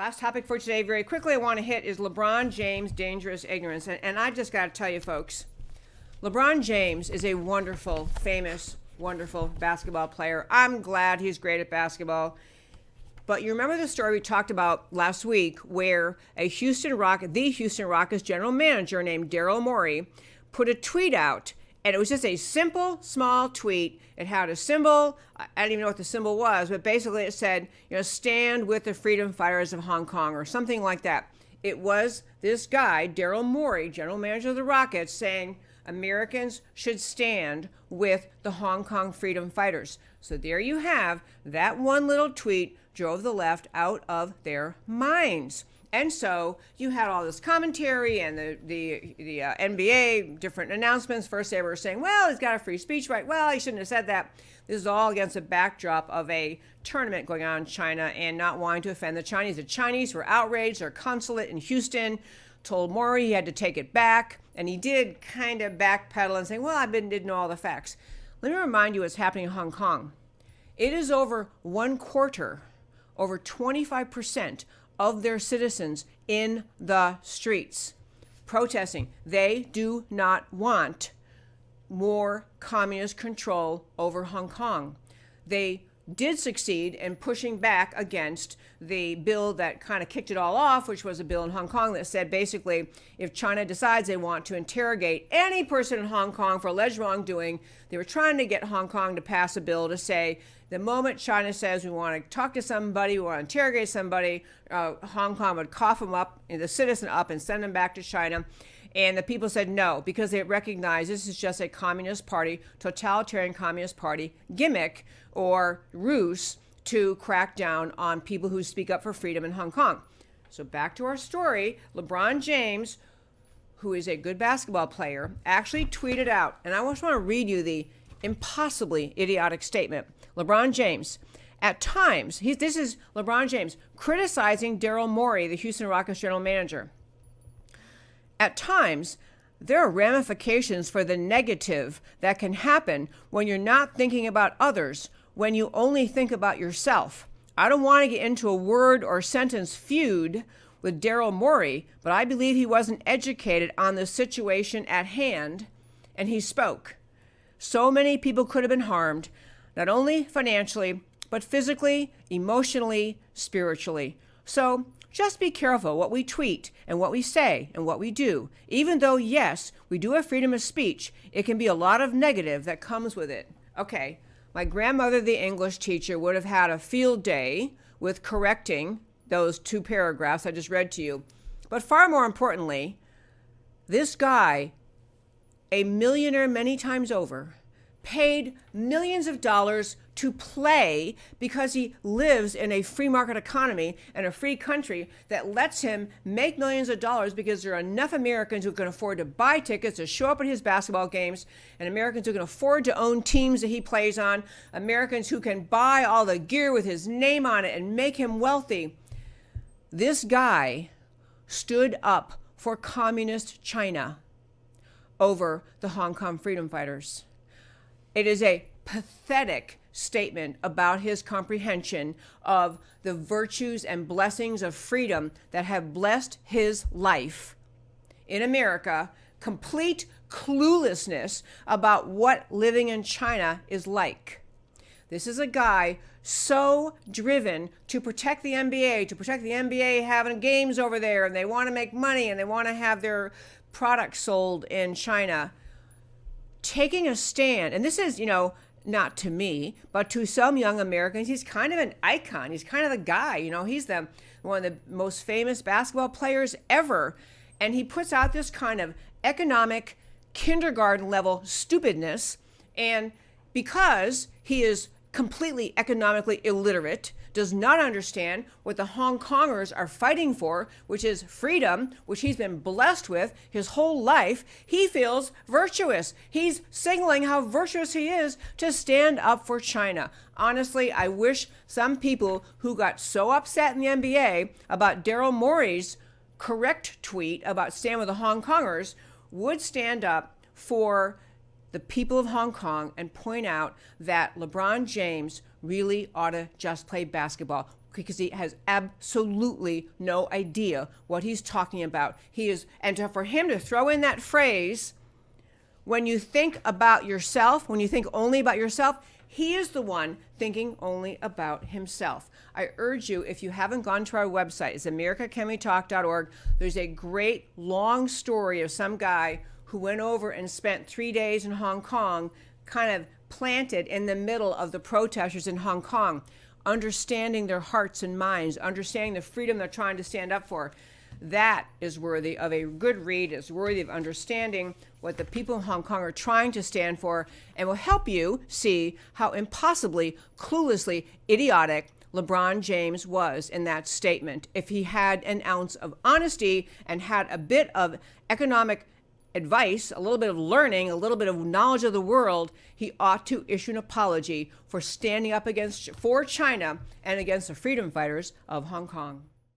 Last topic for today, very quickly, I want to hit is LeBron James' dangerous ignorance. And I've just got to tell you, folks, LeBron James is a wonderful, famous, wonderful basketball player. I'm glad he's great at basketball. But you remember the story we talked about last week where the Houston Rockets general manager named Daryl Morey put a tweet out. And it was just a simple, small tweet. It had a symbol. I don't even know what the symbol was, but basically it said, stand with the freedom fighters of Hong Kong or something like that. It was this guy, Daryl Morey, general manager of the Rockets, saying Americans should stand with the Hong Kong freedom fighters. So there you have, that one little tweet drove the left out of their minds. And so you had all this commentary and the NBA, different announcements. First they were saying, well, he's got a free speech right. Well, he shouldn't have said that. This is all against a backdrop of a tournament going on in China and not wanting to offend the Chinese. The Chinese were outraged. Their consulate in Houston told Morey he had to take it back. And he did kind of backpedal and say, well, I didn't know all the facts. Let me remind you what's happening in Hong Kong. It is over 1/4, over 25% of their citizens in the streets protesting. They do not want more communist control over Hong Kong. They did succeed in pushing back against the bill that kind of kicked it all off, which was a bill in Hong Kong that said basically if China decides they want to interrogate any person in Hong Kong for alleged wrongdoing, they were trying to get Hong Kong to pass a bill to say the moment China says we want to talk to somebody, we want to interrogate somebody, Hong Kong would cough them up, the citizen up, and send them back to China. And the people said no, because they recognize this is just a communist party, totalitarian communist party gimmick or ruse to crack down on people who speak up for freedom in Hong Kong. So back to our story, LeBron James, who is a good basketball player, actually tweeted out, and I just want to read you the impossibly idiotic statement. LeBron James, at times, this is LeBron James criticizing Daryl Morey, the Houston Rockets general manager. At times, there are ramifications for the negative that can happen when you're not thinking about others, when you only think about yourself. I don't want to get into a word or sentence feud with Daryl Morey, but I believe he wasn't educated on the situation at hand, and he spoke. So many people could have been harmed, not only financially, but physically, emotionally, spiritually. So just be careful what we tweet and what we say and what we do. Even though, yes, we do have freedom of speech, it can be a lot of negative that comes with it. Okay, my grandmother, the English teacher, would have had a field day with correcting those 2 paragraphs I just read to you. But far more importantly, this guy, a millionaire many times over, paid millions of dollars to play because he lives in a free market economy and a free country that lets him make millions of dollars because there are enough Americans who can afford to buy tickets to show up at his basketball games, and Americans who can afford to own teams that he plays on, Americans who can buy all the gear with his name on it and make him wealthy. This guy stood up for communist China over the Hong Kong freedom fighters. It is a pathetic statement about his comprehension of the virtues and blessings of freedom that have blessed his life in America, complete cluelessness about what living in China is like. This is a guy so driven to protect the NBA having games over there, and they want to make money and they want to have their products sold in China. Taking a stand, and this is, not to me, but to some young Americans, he's kind of an icon. He's kind of the guy, he's one of the most famous basketball players ever. And he puts out this kind of economic kindergarten level stupidness. And because he is completely economically illiterate, does not understand what the Hong Kongers are fighting for, which is freedom, which he's been blessed with his whole life, he feels virtuous. He's signaling how virtuous he is to stand up for China. Honestly, I wish some people who got so upset in the NBA about Daryl Morey's correct tweet about stand with the Hong Kongers would stand up for the people of Hong Kong and point out that LeBron James really ought to just play basketball. because he has absolutely no idea what he's talking about. For him to throw in that phrase, when you think about yourself, when you think only about yourself, he is the one thinking only about himself. I urge you, if you haven't gone to our website, it's americacanwetalk.org. There's a great long story of some guy who went over and spent 3 days in Hong Kong, kind of planted in the middle of the protesters in Hong Kong, understanding their hearts and minds, understanding the freedom they're trying to stand up for. That is worthy of a good read. It's worthy of understanding what the people in Hong Kong are trying to stand for, and will help you see how impossibly, cluelessly idiotic LeBron James was in that statement. If he had an ounce of honesty and had a bit of economic advice, a little bit of learning, a little bit of knowledge of the world, he ought to issue an apology for standing up for China and against the freedom fighters of Hong Kong.